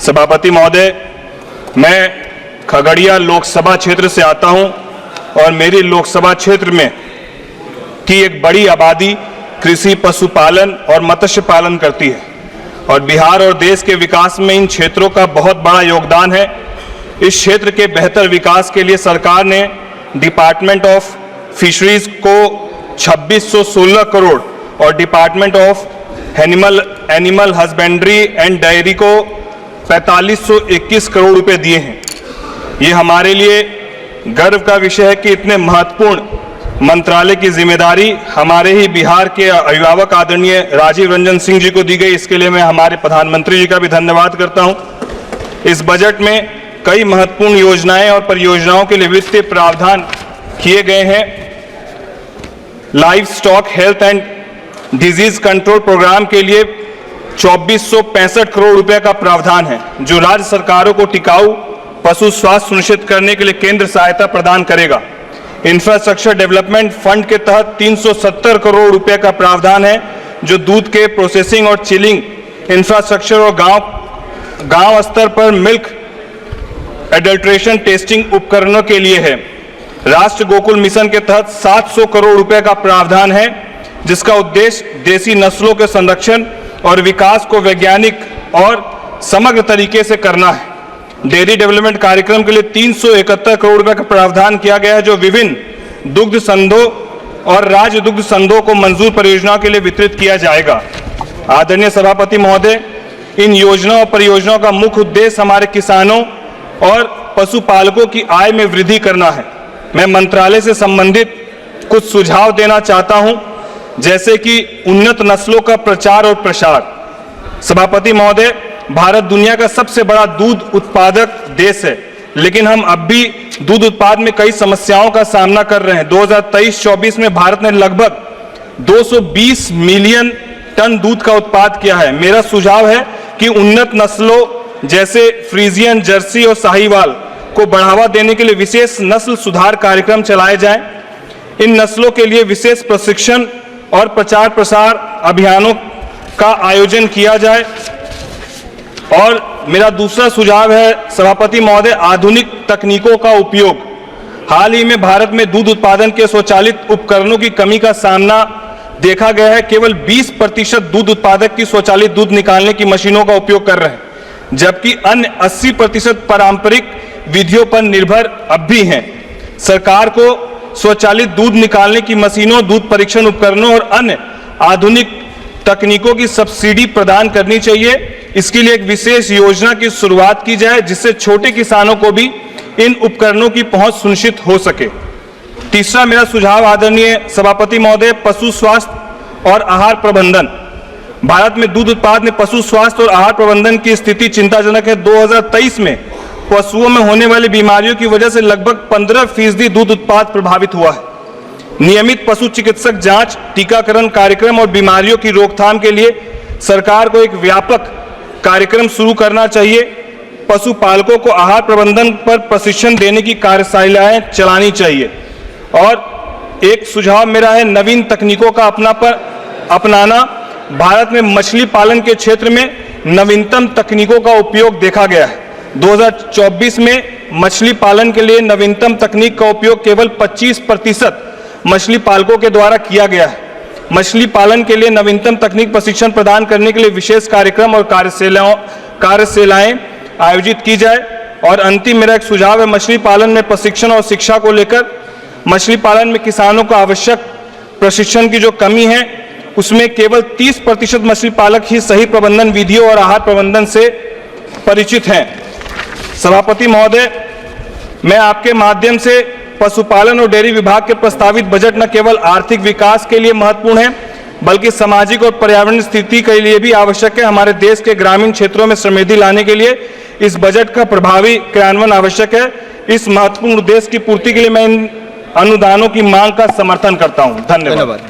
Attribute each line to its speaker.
Speaker 1: सभापति महोदय, मैं खगड़िया लोकसभा क्षेत्र से आता हूं और मेरी लोकसभा क्षेत्र में की एक बड़ी आबादी कृषि, पशुपालन और मत्स्य पालन करती है और बिहार और देश के विकास में इन क्षेत्रों का बहुत बड़ा योगदान है। इस क्षेत्र के बेहतर विकास के लिए सरकार ने डिपार्टमेंट ऑफ फिशरीज को 2616 करोड़ और department of animal husbandry and dairy को 4521 करोड़ रुपए दिए हैं। ये हमारे लिए गर्व का विषय है कि इतने महत्वपूर्ण मंत्रालय की जिम्मेदारी हमारे ही बिहार के अभिभावक आदरणीय राजीव रंजन सिंह जी को दी गई। इसके लिए मैं हमारे प्रधानमंत्री जी का भी धन्यवाद करता हूं। इस बजट में कई महत्वपूर्ण योजनाएं और परियोजनाओं के लिए वित्तीय प्रावधान किए गए हैं। Livestock health and disease control programme के लिए 2465 करोड़ रुपए का प्रावधान है, जो राज्य सरकारों को टिकाऊ पशु स्वास्थ्य सुनिश्चित करने के लिए केंद्र सहायता प्रदान करेगा। इंफ्रास्ट्रक्चर डेवलपमेंट फंड के तहत 370 करोड़ रुपए का प्रावधान है, जो दूध के प्रोसेसिंग और चिलिंग इंफ्रास्ट्रक्चर और गांव स्तर पर मिल्क एडल्ट्रेशन टेस्टिंग उपकरणों के लिए है। राष्ट्र गोकुल मिशन के तहत 700 करोड़ रुपए का प्रावधान है, जिसका उद्देश्य देसी नस्लों के संरक्षण और विकास को वैज्ञानिक और समग्र तरीके से करना है। डेयरी डेवलपमेंट कार्यक्रम के लिए 371 करोड़ रुपए का प्रावधान किया गया है, जो विभिन्न दुग्ध संघों और राज्य दुग्ध संघों को मंजूर परियोजनाओं के लिए वितरित किया जाएगा। आदरणीय सभापति महोदय, इन योजनाओं और परियोजनाओं का मुख्य उद्देश्य हमारे किसानों और पशुपालकों की आय में वृद्धि करना है। मैं मंत्रालय से संबंधित कुछ सुझाव देना चाहता हूं, जैसे कि उन्नत नस्लों का प्रचार और प्रसार। सभापति महोदय, भारत दुनिया का सबसे बड़ा दूध उत्पादक देश है, लेकिन हम अब भी दूध उत्पाद में कई समस्याओं का सामना कर रहे हैं। 2023-24 में भारत ने लगभग 220 मिलियन टन दूध का उत्पाद किया है। मेरा सुझाव है कि उन्नत नस्लों जैसे फ्रीजियन, जर्सी और साहीवाल को बढ़ावा देने के लिए विशेष नस्ल सुधार कार्यक्रम चलाए जाएं। इन नस्लों के लिए विशेष प्रशिक्षण और प्रचार प्रसार अभियानों का आयोजन किया जाए। और मेरा दूसरा सुझाव है सभापति महोदय, आधुनिक तकनीकों का उपयोग। हाल ही में भारत में दूध उत्पादन के स्वचालित उपकरणों की कमी का सामना देखा गया है। केवल 20% दूध उत्पादक की स्वचालित दूध निकालने की मशीनों का उपयोग कर रहे हैं, जबकि अन्य 80% पारंपरिक विधियों पर निर्भर अब भी हैं। सरकार को स्वचालित दूध निकालने की मशीनों, दूध परीक्षण उपकरणों और अन्य आधुनिक तकनीकों की सब्सिडी प्रदान करनी चाहिए। इसके लिए एक विशेष योजना की शुरुआत की जाए, जिससे छोटे किसानों को भी इन उपकरणों की पहुंच सुनिश्चित हो सके। तीसरा मेरा सुझाव आदरणीय सभापति महोदय, पशु स्वास्थ्य और आहार प्रबंधन। भारत में दूध उत्पाद में पशु स्वास्थ्य और आहार प्रबंधन की स्थिति चिंताजनक है। 2023 में पशुओं में होने वाली बीमारियों की वजह से लगभग 15% दूध उत्पाद प्रभावित हुआ है। नियमित पशु चिकित्सक जांच, टीकाकरण कार्यक्रम और बीमारियों की रोकथाम के लिए सरकार को एक व्यापक कार्यक्रम शुरू करना चाहिए। पशुपालकों को आहार प्रबंधन पर प्रशिक्षण देने की कार्यशालाएं चलानी चाहिए। और एक सुझाव मेरा है नवीन तकनीकों का अपनाना। भारत में मछली पालन के क्षेत्र में नवीनतम तकनीकों का उपयोग देखा गया है। 2024 में मछली पालन के लिए नवीनतम तकनीक का उपयोग केवल 25% मछली पालकों के द्वारा किया गया है। मछली पालन के लिए नवीनतम तकनीक प्रशिक्षण प्रदान करने के लिए विशेष कार्यक्रम और कार्यशालाएं आयोजित की जाए। और अंतिम मेरा एक सुझाव है, मछली पालन में प्रशिक्षण और शिक्षा को लेकर। मछली पालन में किसानों को आवश्यक प्रशिक्षण की जो कमी है, उसमें केवल 30% मछली पालक ही सही प्रबंधन विधियों और आहार प्रबंधन से परिचित हैं। सभापति महोदय, मैं आपके माध्यम से पशुपालन और डेयरी विभाग के प्रस्तावित बजट न केवल आर्थिक विकास के लिए महत्वपूर्ण है, बल्कि सामाजिक और पर्यावरण स्थिति के लिए भी आवश्यक है। हमारे देश के ग्रामीण क्षेत्रों में समृद्धि लाने के लिए इस बजट का प्रभावी क्रियान्वयन आवश्यक है। इस महत्वपूर्ण उद्देश्य की पूर्ति के लिए मैं इन अनुदानों की मांग का समर्थन करता हूं। धन्यवाद।